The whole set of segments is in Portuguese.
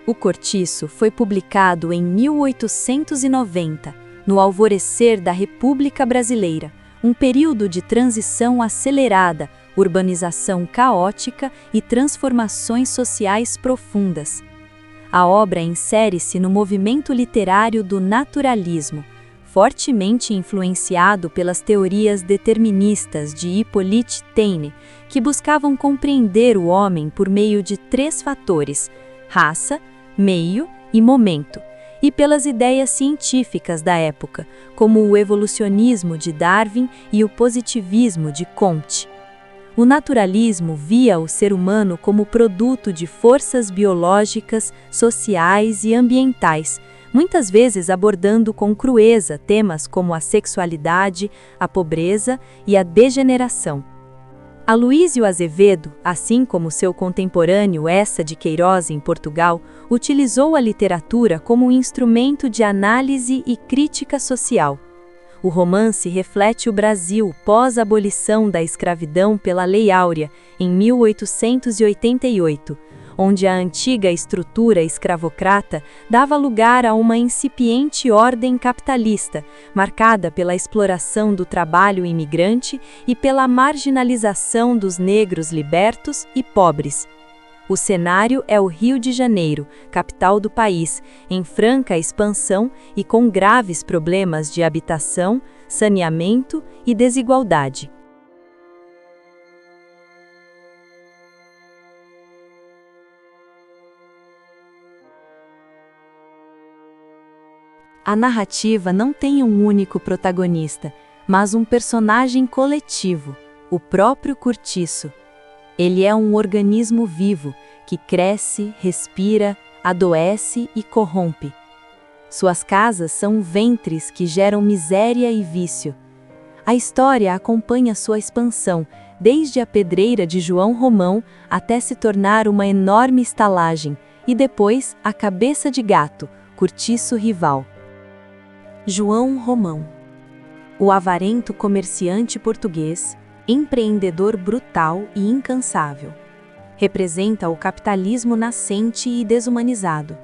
O Cortiço foi publicado em 1890, no alvorecer da República Brasileira, um período de transição acelerada, urbanização caótica e transformações sociais profundas. A obra insere-se no movimento literário do naturalismo, fortemente influenciado pelas teorias deterministas de Hippolyte Taine, que buscavam compreender o homem por meio de 3 fatores: raça, meio e momento, e pelas ideias científicas da época, como o evolucionismo de Darwin e o positivismo de Comte. O naturalismo via o ser humano como produto de forças biológicas, sociais e ambientais, muitas vezes abordando com crueza temas como a sexualidade, a pobreza e a degeneração. Aloísio Azevedo, assim como seu contemporâneo Eça de Queiroz em Portugal, utilizou a literatura como um instrumento de análise e crítica social. O romance reflete o Brasil pós-abolição da escravidão pela Lei Áurea, em 1888, onde a antiga estrutura escravocrata dava lugar a uma incipiente ordem capitalista, marcada pela exploração do trabalho imigrante e pela marginalização dos negros libertos e pobres. O cenário é o Rio de Janeiro, capital do país, em franca expansão e com graves problemas de habitação, saneamento e desigualdade. A narrativa não tem um único protagonista, mas um personagem coletivo, o próprio Cortiço. Ele é um organismo vivo, que cresce, respira, adoece e corrompe. Suas casas são ventres que geram miséria e vício. A história acompanha sua expansão, desde a pedreira de João Romão até se tornar uma enorme estalagem, e depois a cabeça de gato, Cortiço rival. João Romão. O avarento comerciante português, empreendedor brutal e incansável. Representa o capitalismo nascente e desumanizado.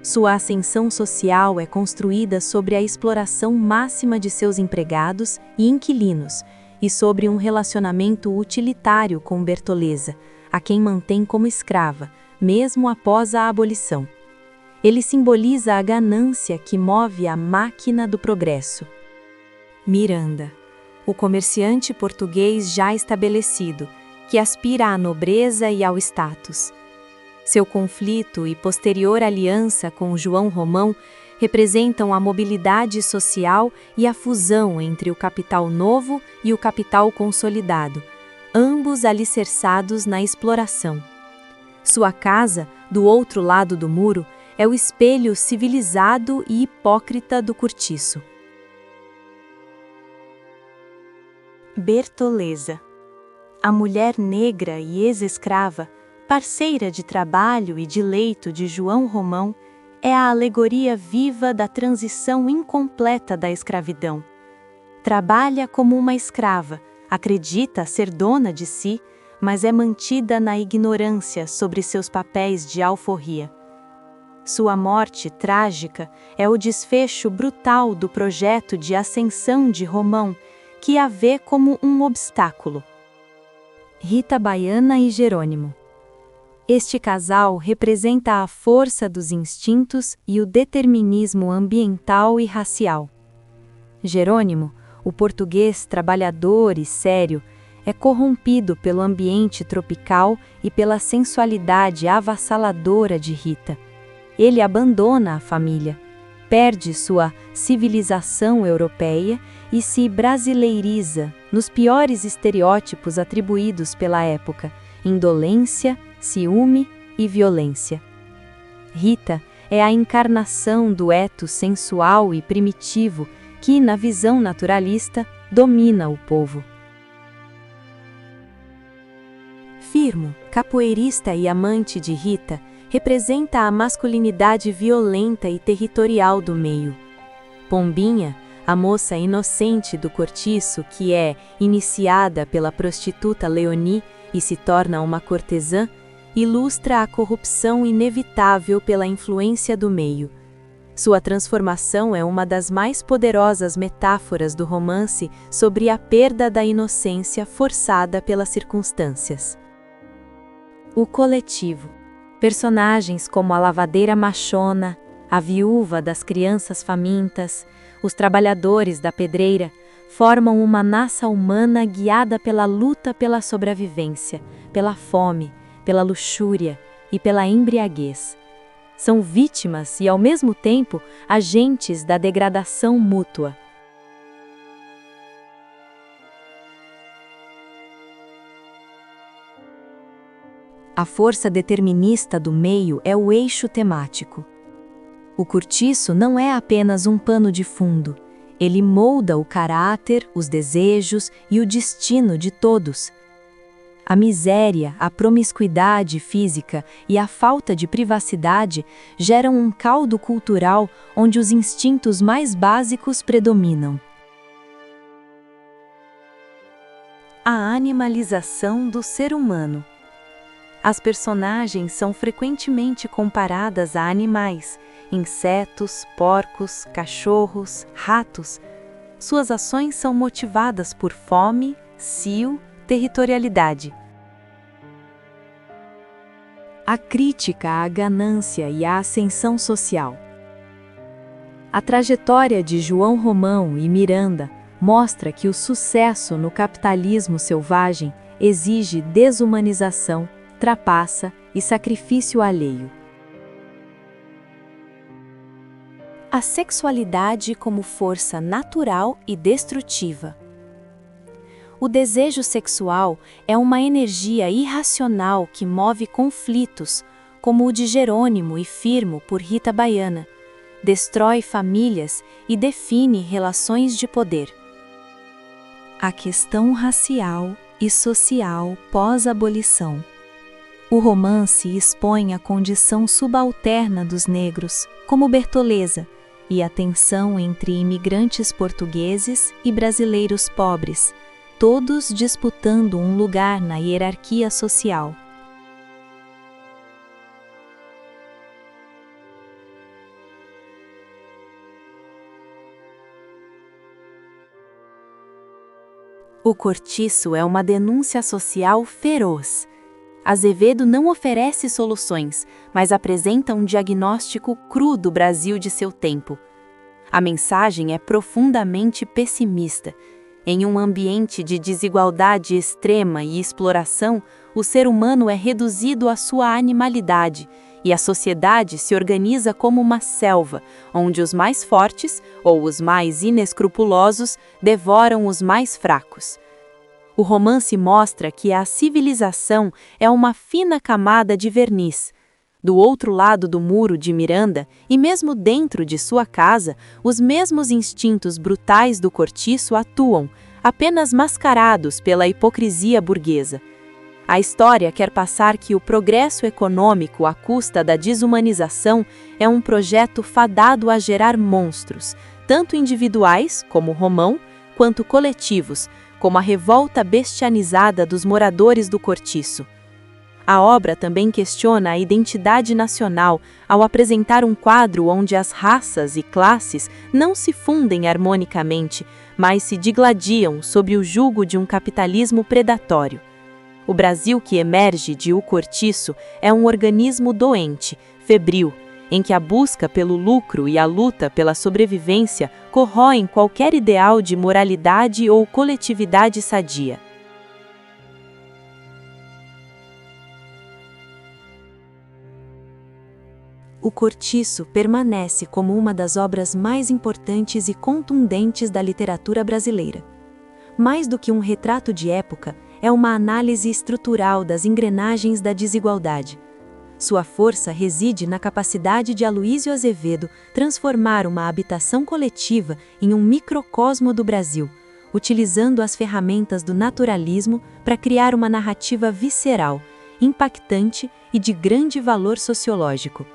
Sua ascensão social é construída sobre a exploração máxima de seus empregados e inquilinos e sobre um relacionamento utilitário com Bertoleza, a quem mantém como escrava, mesmo após a abolição. Ele simboliza a ganância que move a máquina do progresso. Miranda. O comerciante português já estabelecido, que aspira à nobreza e ao status. Seu conflito e posterior aliança com João Romão representam a mobilidade social e a fusão entre o capital novo e o capital consolidado, ambos alicerçados na exploração. Sua casa, do outro lado do muro, é o espelho civilizado e hipócrita do Cortiço. Bertoleza. A mulher negra e ex-escrava, parceira de trabalho e de leito de João Romão, é a alegoria viva da transição incompleta da escravidão. Trabalha como uma escrava, acredita ser dona de si, mas é mantida na ignorância sobre seus papéis de alforria. Sua morte trágica é o desfecho brutal do projeto de ascensão de Romão, que a vê como um obstáculo. Rita Baiana e Jerônimo. Este casal representa a força dos instintos e o determinismo ambiental e racial. Jerônimo, o português trabalhador e sério, é corrompido pelo ambiente tropical e pela sensualidade avassaladora de Rita. Ele abandona a família, perde sua civilização europeia e se brasileiriza nos piores estereótipos atribuídos pela época: indolência, ciúme e violência. Rita é a encarnação do ethos sensual e primitivo que, na visão naturalista, domina o povo. Firmo, capoeirista e amante de Rita, representa a masculinidade violenta e territorial do meio. Pombinha, a moça inocente do Cortiço que é iniciada pela prostituta Leonie e se torna uma cortesã, ilustra a corrupção inevitável pela influência do meio. Sua transformação é uma das mais poderosas metáforas do romance sobre a perda da inocência forçada pelas circunstâncias. O coletivo. Personagens como a lavadeira machona, a viúva das crianças famintas, os trabalhadores da pedreira, formam uma massa humana guiada pela luta pela sobrevivência, pela fome, pela luxúria e pela embriaguez. São vítimas e, ao mesmo tempo, agentes da degradação mútua. A força determinista do meio é o eixo temático. O cortiço não é apenas um pano de fundo. Ele molda o caráter, os desejos e o destino de todos. A miséria, a promiscuidade física e a falta de privacidade geram um caldo cultural onde os instintos mais básicos predominam. A animalização do ser humano. As personagens são frequentemente comparadas a animais, insetos, porcos, cachorros, ratos. Suas ações são motivadas por fome, cio, territorialidade. A crítica à ganância e à ascensão social. A trajetória de João Romão e Miranda mostra que o sucesso no capitalismo selvagem exige desumanização, trapaça e sacrifício alheio. A sexualidade como força natural e destrutiva. O desejo sexual é uma energia irracional que move conflitos, como o de Jerônimo e Firmo por Rita Baiana, destrói famílias e define relações de poder. A questão racial e social pós-abolição. O romance expõe a condição subalterna dos negros, como Bertoleza, e a tensão entre imigrantes portugueses e brasileiros pobres, todos disputando um lugar na hierarquia social. O Cortiço é uma denúncia social feroz. Azevedo não oferece soluções, mas apresenta um diagnóstico cru do Brasil de seu tempo. A mensagem é profundamente pessimista. Em um ambiente de desigualdade extrema e exploração, o ser humano é reduzido à sua animalidade, e a sociedade se organiza como uma selva, onde os mais fortes, ou os mais inescrupulosos, devoram os mais fracos. O romance mostra que a civilização é uma fina camada de verniz. Do outro lado do muro de Miranda, e mesmo dentro de sua casa, os mesmos instintos brutais do cortiço atuam, apenas mascarados pela hipocrisia burguesa. A história quer passar que o progresso econômico à custa da desumanização é um projeto fadado a gerar monstros, tanto individuais, como Romão, quanto coletivos, como a revolta bestianizada dos moradores do cortiço. A obra também questiona a identidade nacional ao apresentar um quadro onde as raças e classes não se fundem harmonicamente, mas se digladiam sob o jugo de um capitalismo predatório. O Brasil que emerge de O Cortiço é um organismo doente, febril, em que a busca pelo lucro e a luta pela sobrevivência corroem qualquer ideal de moralidade ou coletividade sadia. O Cortiço permanece como uma das obras mais importantes e contundentes da literatura brasileira. Mais do que um retrato de época, é uma análise estrutural das engrenagens da desigualdade. Sua força reside na capacidade de Aloísio Azevedo transformar uma habitação coletiva em um microcosmo do Brasil, utilizando as ferramentas do naturalismo para criar uma narrativa visceral, impactante e de grande valor sociológico.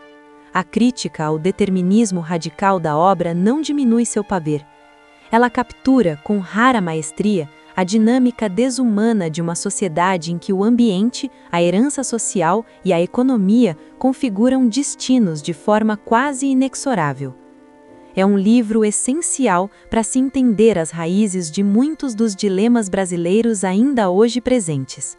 A crítica ao determinismo radical da obra não diminui seu pavor. Ela captura, com rara maestria, a dinâmica desumana de uma sociedade em que o ambiente, a herança social e a economia configuram destinos de forma quase inexorável. É um livro essencial para se entender as raízes de muitos dos dilemas brasileiros ainda hoje presentes.